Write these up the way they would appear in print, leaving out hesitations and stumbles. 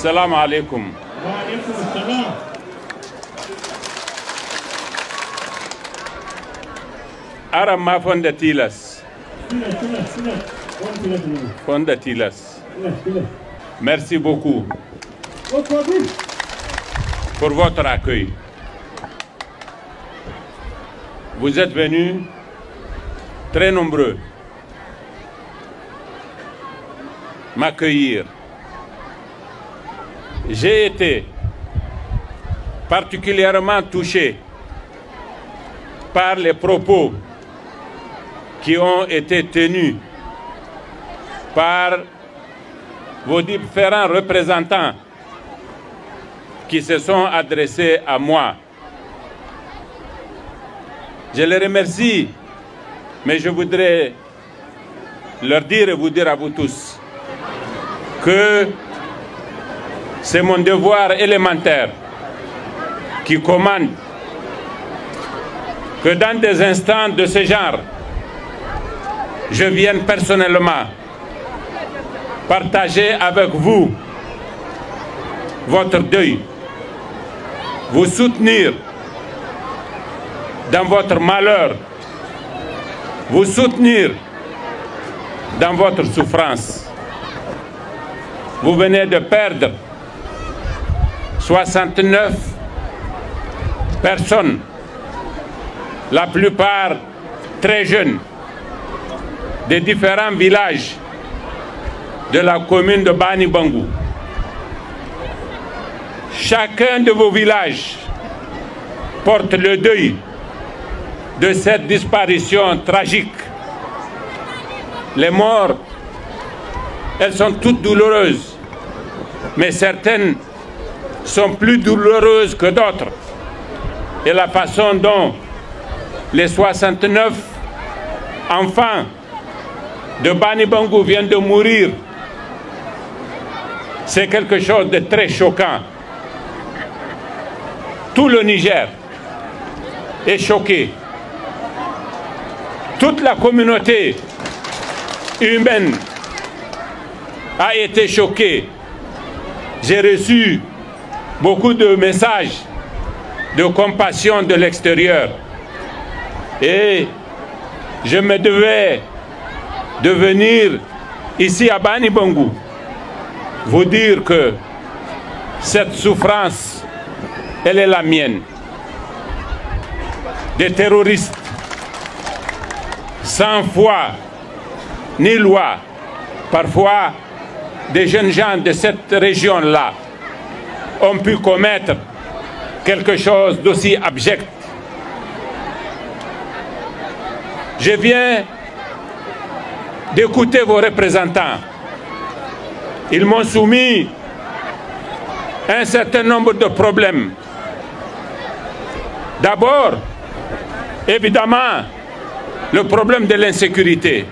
Salam alaikum. Aram ma fonda tilas. Fonda tilas. Merci beaucoup pour votre accueil. Vous êtes venus très nombreux m'accueillir. J'ai été particulièrement touché par les propos qui ont été tenus par vos différents représentants qui se sont adressés à moi. Je les remercie, mais je voudrais leur dire et vous dire à vous tous que c'est mon devoir élémentaire qui commande que dans des instants de ce genre, je vienne personnellement partager avec vous votre deuil, vous soutenir dans votre malheur, vous soutenir dans votre souffrance. Vous venez de perdre 69 personnes, la plupart très jeunes, des différents villages de la commune de Bani Bangou. Chacun de vos villages porte le deuil de cette disparition tragique. Les morts, elles sont toutes douloureuses, mais certaines sont plus douloureuses que d'autres. Et la façon dont les 69 enfants de Bani Bangou viennent de mourir, c'est quelque chose de très choquant. Tout le Niger est choqué. Toute la communauté humaine a été choquée. J'ai reçu beaucoup de messages de compassion de l'extérieur. Et je me devais de venir ici à Bani Bangou vous dire que cette souffrance, elle est la mienne. Des terroristes sans foi ni loi, parfois des jeunes gens de cette région-là ont pu commettre quelque chose d'aussi abject. Je viens d'écouter vos représentants. Ils m'ont soumis un certain nombre de problèmes. D'abord, évidemment, le problème de l'insécurité.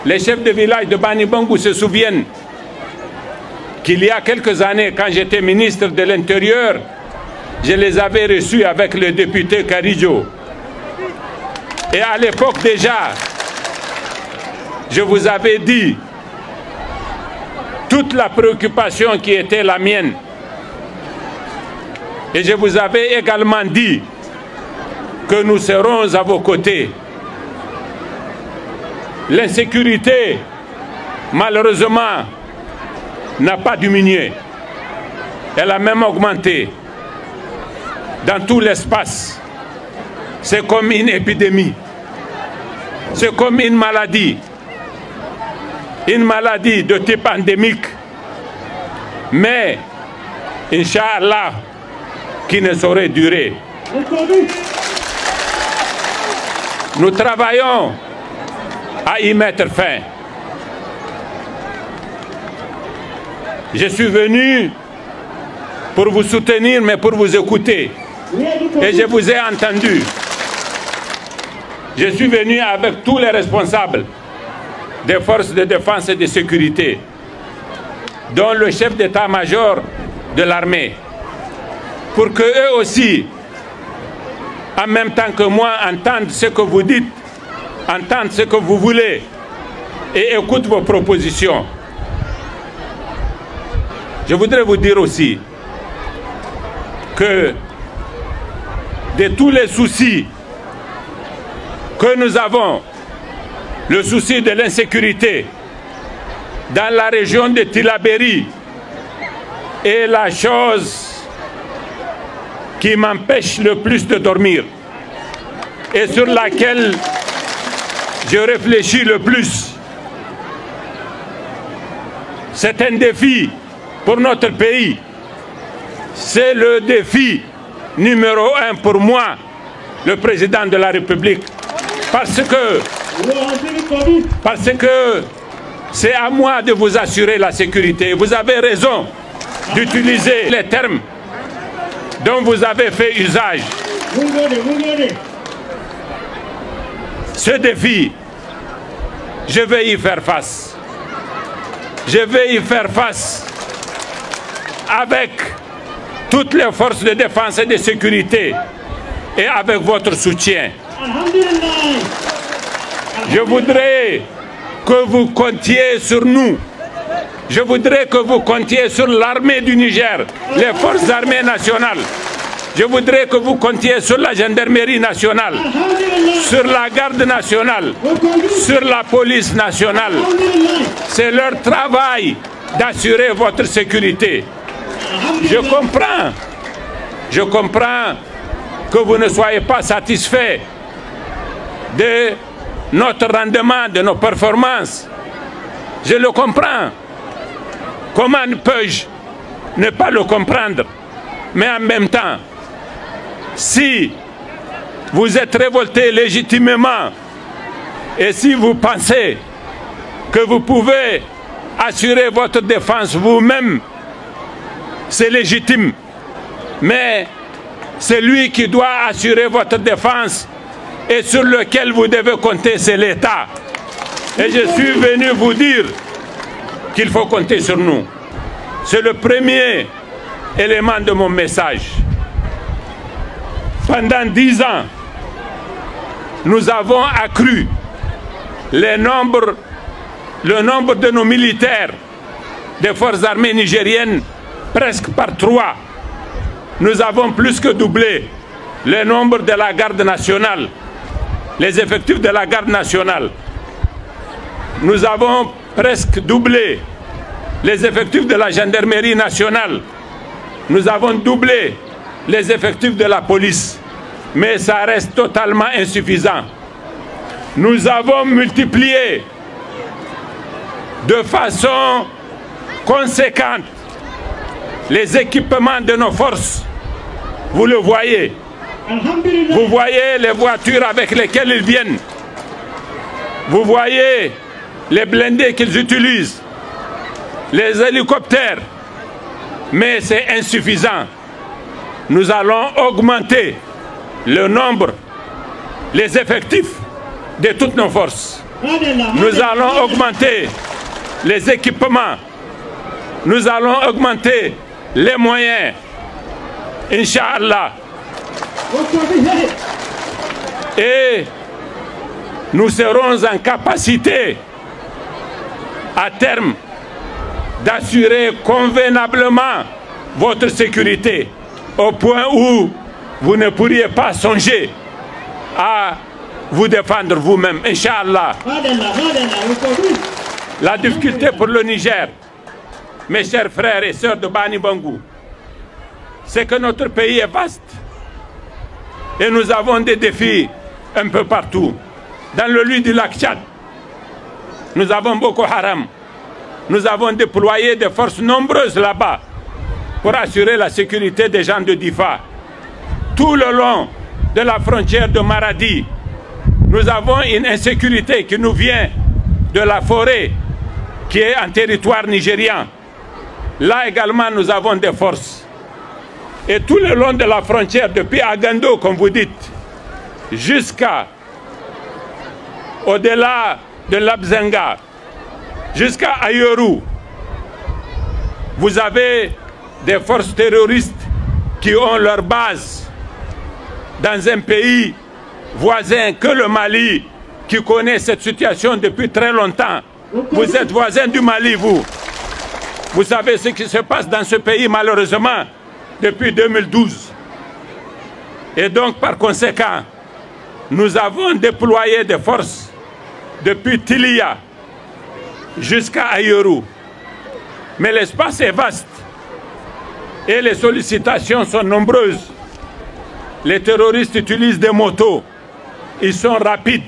Les chefs de village de Bani Bangou se souviennent qu'il y a quelques années, quand j'étais ministre de l'Intérieur, je les avais reçus avec le député Karidjo. Et à l'époque déjà, je vous avais dit toute la préoccupation qui était la mienne. Et je vous avais également dit que nous serons à vos côtés. L'insécurité, malheureusement, n'a pas diminué. Elle a même augmenté dans tout l'espace. C'est comme une épidémie. C'est comme une maladie de type endémique. Mais, Inch'Allah, qui ne saurait durer. Nous travaillons à y mettre fin. Je suis venu pour vous soutenir, mais pour vous écouter. Et je vous ai entendu. Je suis venu avec tous les responsables des forces de défense et de sécurité, dont le chef d'état-major de l'armée, pour qu'eux aussi, en même temps que moi, entendent ce que vous dites, entendent ce que vous voulez et écoutent vos propositions. Je voudrais vous dire aussi que de tous les soucis que nous avons, le souci de l'insécurité dans la région de Tillabéri est la chose qui m'empêche le plus de dormir et sur laquelle je réfléchis le plus. C'est un défi pour notre pays. C'est le défi numéro 1 pour moi, le président de la République. Parce que c'est à moi de vous assurer la sécurité. Vous avez raison d'utiliser les termes dont vous avez fait usage. Ce défi, je vais y faire face. Je vais y faire face avec toutes les forces de défense et de sécurité et avec votre soutien. Je voudrais que vous comptiez sur nous. Je voudrais que vous comptiez sur l'armée du Niger, les forces armées nationales. Je voudrais que vous comptiez sur la gendarmerie nationale, sur la garde nationale, sur la police nationale. C'est leur travail d'assurer votre sécurité. Je comprends que vous ne soyez pas satisfait de notre rendement, de nos performances. Je le comprends. Comment peux-je ne pas le comprendre? Mais en même temps, si vous êtes révolté légitimement et si vous pensez que vous pouvez assurer votre défense vous-même, c'est légitime. Mais c'est lui qui doit assurer votre défense et sur lequel vous devez compter, c'est l'État. Et je suis venu vous dire qu'il faut compter sur nous. C'est le premier élément de mon message. Pendant 10 ans, nous avons accru le nombre de nos militaires des forces armées nigériennes presque par 3. Nous avons plus que doublé le nombre de la garde nationale, les effectifs de la garde nationale. Nous avons presque doublé les effectifs de la gendarmerie nationale. Nous avons doublé les effectifs de la police. Mais ça reste totalement insuffisant. Nous avons multiplié de façon conséquente les équipements de nos forces. Vous le voyez. Vous voyez les voitures avec lesquelles ils viennent. Vous voyez les blindés qu'ils utilisent, les hélicoptères. Mais c'est insuffisant. Nous allons augmenter le nombre, les effectifs de toutes nos forces. Nous allons augmenter les équipements. Nous allons augmenter les moyens. Inch'Allah. Et nous serons en capacité, à terme, d'assurer convenablement votre sécurité, au point où vous ne pourriez pas songer à vous défendre vous-même, Inch'Allah. La difficulté pour le Niger, mes chers frères et sœurs de Bani Bangou, c'est que notre pays est vaste et nous avons des défis un peu partout. Dans le lit du lac Tchad, nous avons Boko Haram. Nous avons déployé des forces nombreuses là-bas pour assurer la sécurité des gens de Difa. Tout le long de la frontière de Maradi, nous avons une insécurité qui nous vient de la forêt qui est en territoire nigérian. Là également, nous avons des forces. Et tout le long de la frontière, depuis Agando, comme vous dites, jusqu'à au-delà de l'Abzenga, jusqu'à Ayoru, vous avez des forces terroristes qui ont leur base dans un pays voisin que le Mali, qui connaît cette situation depuis très longtemps. Vous êtes voisin du Mali, vous. Vous savez ce qui se passe dans ce pays, malheureusement, depuis 2012. Et donc, par conséquent, nous avons déployé des forces depuis Tilia jusqu'à Ayoru. Mais l'espace est vaste et les sollicitations sont nombreuses. Les terroristes utilisent des motos, ils sont rapides,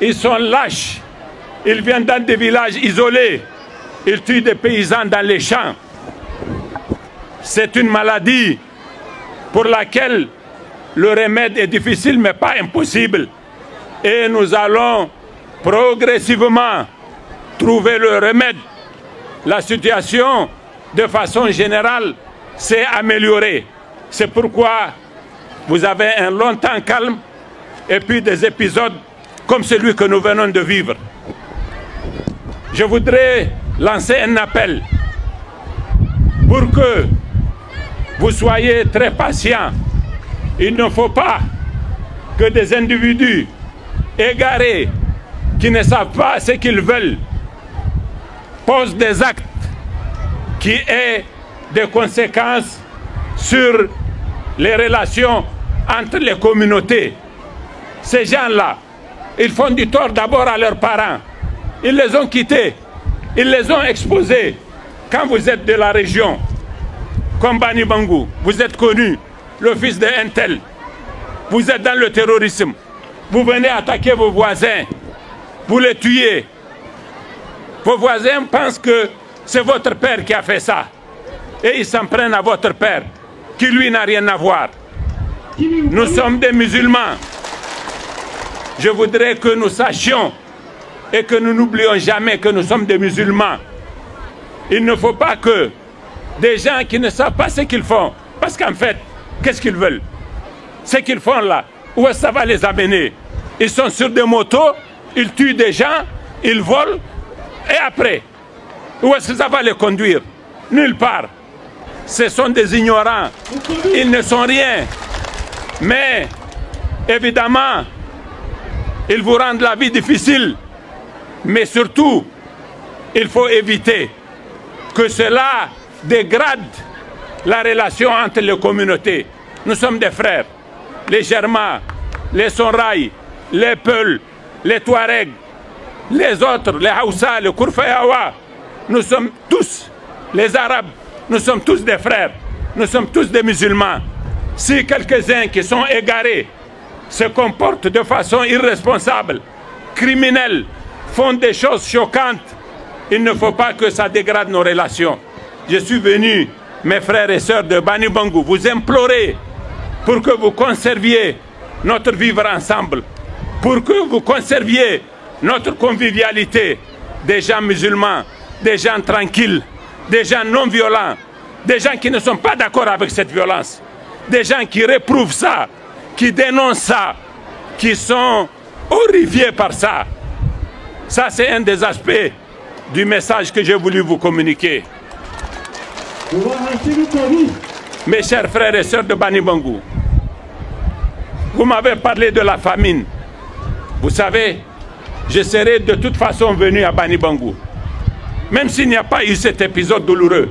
ils sont lâches, ils viennent dans des villages isolés, ils tuent des paysans dans les champs. C'est une maladie pour laquelle le remède est difficile mais pas impossible. Et nous allons progressivement trouver le remède. La situation, de façon générale, s'est améliorée. C'est pourquoi vous avez un long temps calme et puis des épisodes comme celui que nous venons de vivre. Je voudrais lancer un appel pour que vous soyez très patients. Il ne faut pas que des individus égarés qui ne savent pas ce qu'ils veulent posent des actes qui aient des conséquences sur les relations entre les communautés. Ces gens-là, ils font du tort d'abord à leurs parents. Ils les ont quittés, ils les ont exposés. Quand vous êtes de la région, comme Bani Bangou, vous êtes connu, le fils d'un tel, vous êtes dans le terrorisme, vous venez attaquer vos voisins, vous les tuez. Vos voisins pensent que c'est votre père qui a fait ça. Et ils s'en prennent à votre père, qui lui n'a rien à voir. Nous sommes des musulmans. Je voudrais que nous sachions et que nous n'oublions jamais que nous sommes des musulmans. Il ne faut pas que des gens qui ne savent pas ce qu'ils font, parce qu'en fait, qu'est-ce qu'ils veulent? Ce qu'ils font là, où est-ce que ça va les amener? Ils sont sur des motos, ils tuent des gens, ils volent, et après, où est-ce que ça va les conduire? Nulle part. Ce sont des ignorants, ils ne sont rien. Mais, évidemment, ils vous rendent la vie difficile. Mais surtout, il faut éviter que cela dégrade la relation entre les communautés. Nous sommes des frères. Les Germains, les Sonrai, les Peuls, les Touaregs, les autres, les Haoussa, les Kourfayawa. Nous sommes tous, les Arabes, nous sommes tous des frères. Nous sommes tous des musulmans. Si quelques-uns qui sont égarés se comportent de façon irresponsable, criminelle, font des choses choquantes, il ne faut pas que ça dégrade nos relations. Je suis venu, mes frères et sœurs de Bani Bangou, vous implorer pour que vous conserviez notre vivre ensemble, pour que vous conserviez notre convivialité, des gens musulmans, des gens tranquilles, des gens non violents, des gens qui ne sont pas d'accord avec cette violence, des gens qui réprouvent ça, qui dénoncent ça, qui sont horrifiés par ça. Ça, c'est un des aspects du message que j'ai voulu vous communiquer. Mes chers frères et sœurs de Bani Bangou, vous m'avez parlé de la famine. Vous savez, je serai de toute façon venu à Bani Bangou, même s'il n'y a pas eu cet épisode douloureux,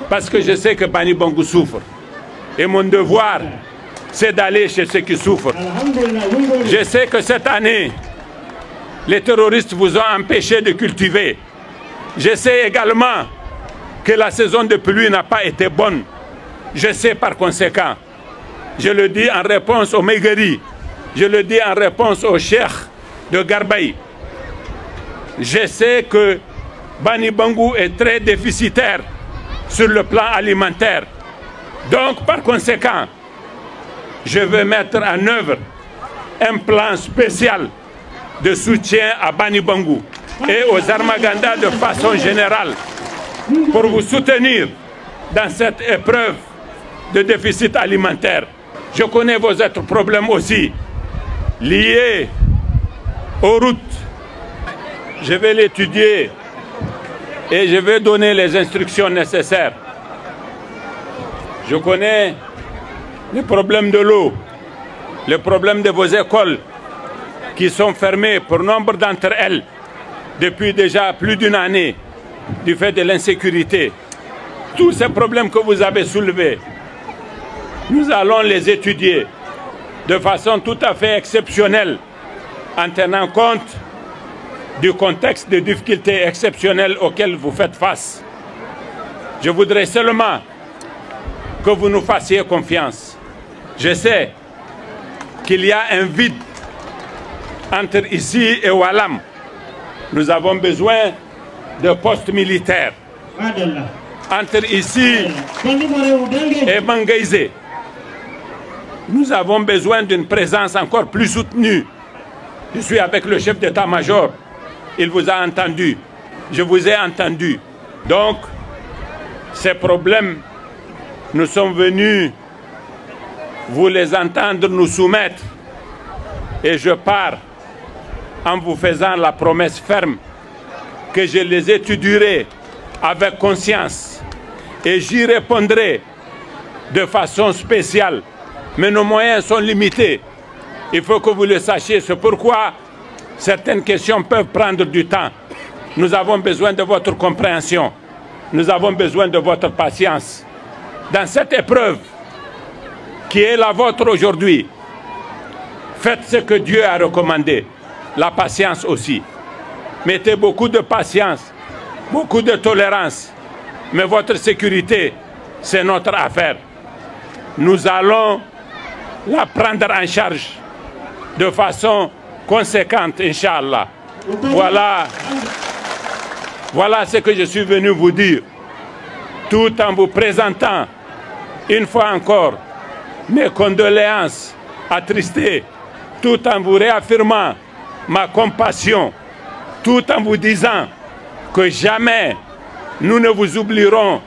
parce que je sais que Bani Bangou souffre. Et mon devoir, c'est d'aller chez ceux qui souffrent. Je sais que cette année, les terroristes vous ont empêché de cultiver. Je sais également que la saison de pluie n'a pas été bonne. Je sais par conséquent. Je le dis en réponse au Meigeri. Je le dis en réponse au cheikh de Garbaï. Je sais que Bani Bangou est très déficitaire sur le plan alimentaire. Donc, par conséquent, je veux mettre en œuvre un plan spécial de soutien à Bani Bangou et aux Armaganda de façon générale pour vous soutenir dans cette épreuve de déficit alimentaire. Je connais vos autres problèmes aussi liés aux routes. Je vais l'étudier et je vais donner les instructions nécessaires. Je connais les problèmes de l'eau, les problèmes de vos écoles qui sont fermées pour nombre d'entre elles depuis déjà plus d'une année du fait de l'insécurité. tous ces problèmes que vous avez soulevés, nous allons les étudier de façon tout à fait exceptionnelle, en tenant compte du contexte de difficultés exceptionnelles auxquelles vous faites face. Je voudrais seulement que vous nous fassiez confiance. Je sais qu'il y a un vide entre ici et Walam. Nous avons besoin de postes militaires. Entre ici et Mangaïsé, nous avons besoin d'une présence encore plus soutenue. Je suis avec le chef d'état-major. Il vous a entendu. Je vous ai entendu. Donc, ces problèmes, nous sommes venus vous les entendre nous soumettre. Et je pars en vous faisant la promesse ferme que je les étudierai avec conscience et j'y répondrai de façon spéciale. Mais nos moyens sont limités. Il faut que vous le sachiez. C'est pourquoi certaines questions peuvent prendre du temps. Nous avons besoin de votre compréhension. Nous avons besoin de votre patience. Dans cette épreuve qui est la vôtre aujourd'hui, faites ce que Dieu a recommandé. La patience aussi. Mettez beaucoup de patience, beaucoup de tolérance. Mais votre sécurité, c'est notre affaire. Nous allons la prendre en charge de façon conséquente, Inch'Allah. Voilà ce que je suis venu vous dire, tout en vous présentant une fois encore mes condoléances attristées, tout en vous réaffirmant ma compassion, tout en vous disant que jamais nous ne vous oublierons,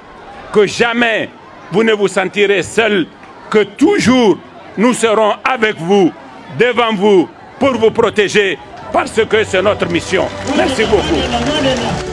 que jamais vous ne vous sentirez seul, que toujours nous serons avec vous, devant vous, pour vous protéger, parce que c'est notre mission. Merci beaucoup.